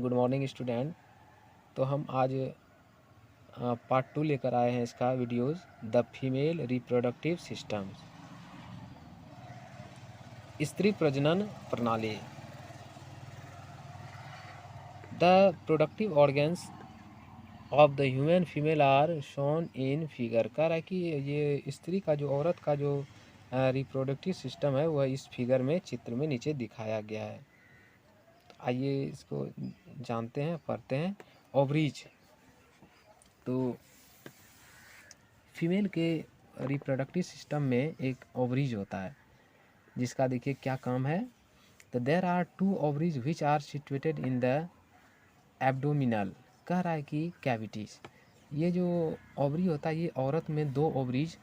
Good morning student. तो हम आज पार्ट 2 लेकर आए हैं इसका videos, the female reproductive systems, स्त्री प्रजनन प्रणाली। The productive organs of the human female are shown in figure. कह रहा है कि ये स्त्री का जो औरत का जो रिप्रोडक्टिव सिस्टम है वह इस फिगर में, चित्र में नीचे दिखाया गया है। आइए इसको जानते हैं, पढ़ते हैं। ओवरीज, तो फीमेल के रिप्रोडक्टिव सिस्टम में एक ओवरीज होता है जिसका देखिए क्या काम है। तो there are 2 ovaries which are situated in the abdominal. कह रहा है कि कैविटीज, ये जो ओवरी होता है ये औरत में 2 ओवरीज,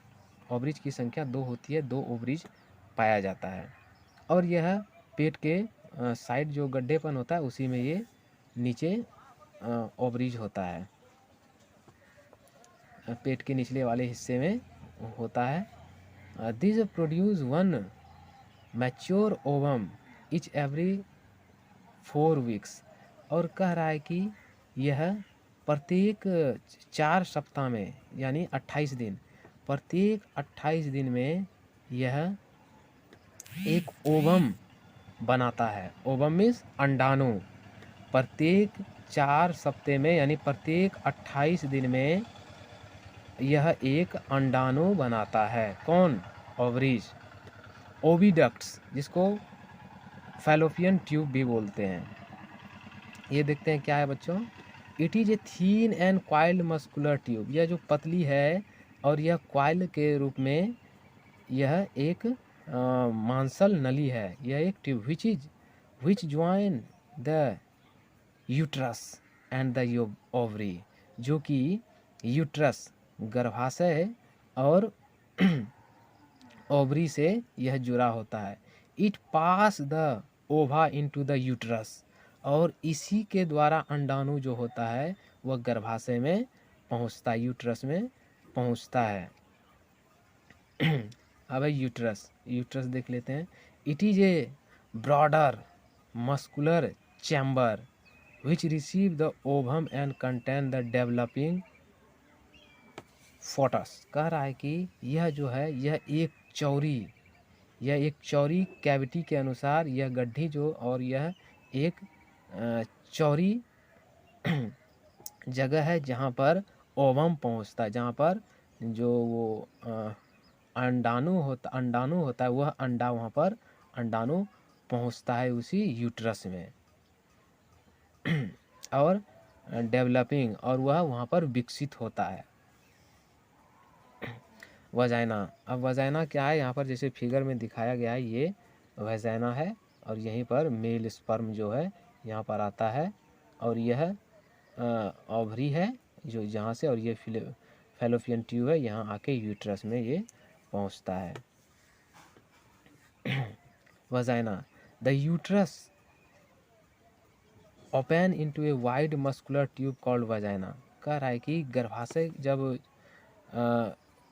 ओवरीज की संख्या 2 होती है, 2 ओवरीज पाया जाता है। और यह पेट के साइड जो गड्ढेपन होता है उसी में ये नीचे ओवरीज होता है, पेट के निचले वाले हिस्से में होता है। This produce 1 mature ovum etch every 4 weeks. और कह रहा है कि यह प्रत्येक 4 सप्ताह में, यानी 28 दिन, प्रत्येक 28 दिन में यह एक ओवम बनाता है। ओवम मीन्स अंडाणु। प्रत्येक 4 सप्ताह में, यानी प्रत्येक 28 दिन में यह एक अंडाणु बनाता है। कौन? ओवरीज। ओविडक्ट्स, जिसको फैलोपियन ट्यूब भी बोलते हैं। ये देखते हैं क्या है बच्चों। It is a thin and coiled muscular tube. यह जो पतली है और यह क्वाइल के रूप में, यह एक मांसल नली है। यह एक tube which join the uterus and the ovary, जो कि यूट्रस गर्भाशय और ओवरी से यह जुड़ा होता है। इट पास द ओवा इनटू द यूट्रस, और इसी के द्वारा अंडाणु जो होता है वह गर्भाशय में पहुंचता है, यूट्रस में पहुंचता है। अब यूट्रस देख लेते हैं। It is a broader muscular chamber which receive the ovum and contain the developing photos. कह रहा है कि यह जो है यह एक चौड़ी कैविटी के अनुसार यह गड्ढी जो, और यह एक चौड़ी जगह है जहाँ पर ओवम पहुँचता है, जहाँ पर जो वो अंडाणु होता है, वह अंडा वहाँ पर अंडाणु पहुँचता है उसी यूट्रस में और डेवलपिंग, और वह वहाँ पर विकसित होता है। वजाइना। अब वजाइना क्या है, यहाँ पर जैसे फिगर में दिखाया गया है ये वजाइना है, और यहीं पर मेल स्पर्म जो है यहाँ पर आता है, और यह ओवरी है जो जहाँ से, और ये फैलोपियन ट्यूब है, यहाँ आके यूट्रस में ये पहुँचता है। Vagina, the uterus open into a wide muscular tube called vagina. कह रहा है कि गर्भाशय जब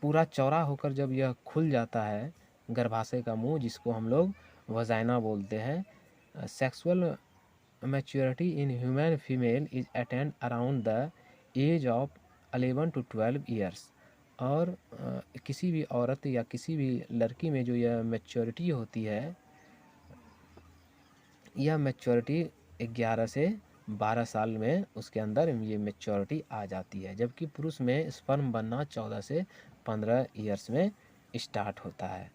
पूरा चौड़ा होकर जब यह खुल जाता है, गर्भाशय का मुंह, जिसको हम लोग वजाइना बोलते हैं। Sexual maturity in human female is attend around the age of 11 to 12 years. और किसी भी औरत या किसी भी लड़की में जो यह मैच्योरिटी होती है, यह मैच्योरिटी 11 से 12 साल में उसके अंदर ये मैच्योरिटी आ जाती है, जबकि पुरुष में स्पर्म बनना 14 से 15 ईयर्स में स्टार्ट होता है।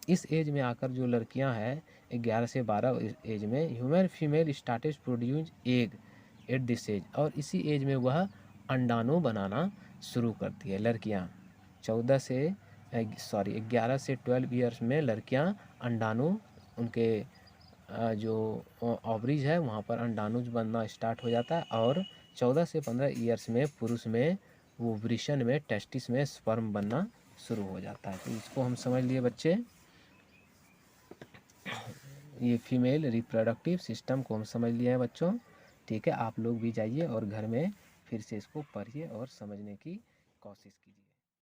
इस एज में आकर जो लड़कियां हैं 11 से 12 एज में, human female started produce egg at this age, और इसी एज में वह अंडाणु बनाना शुरू करती है लड़कियां। 11 से 12 ईयर्स में लड़कियां अंडाणु, उनके जो ओवरीज है वहाँ पर अंडाणुज बनना स्टार्ट हो जाता है, और 14 से 15 ईयर्स में पुरुष में वो वृषण में, टेस्टिस में स्पर्म बनना शुरू हो जाता है। तो इसको हम समझ लिए बच्चे, ये फीमेल रिप्रोडक्टिव सिस्टम को हम समझ लिए हैं बच्चों। ठीक है, आप लोग भी जाइए और घर में फिर से इसको पढ़िए और समझने की कोशिश कीजिए।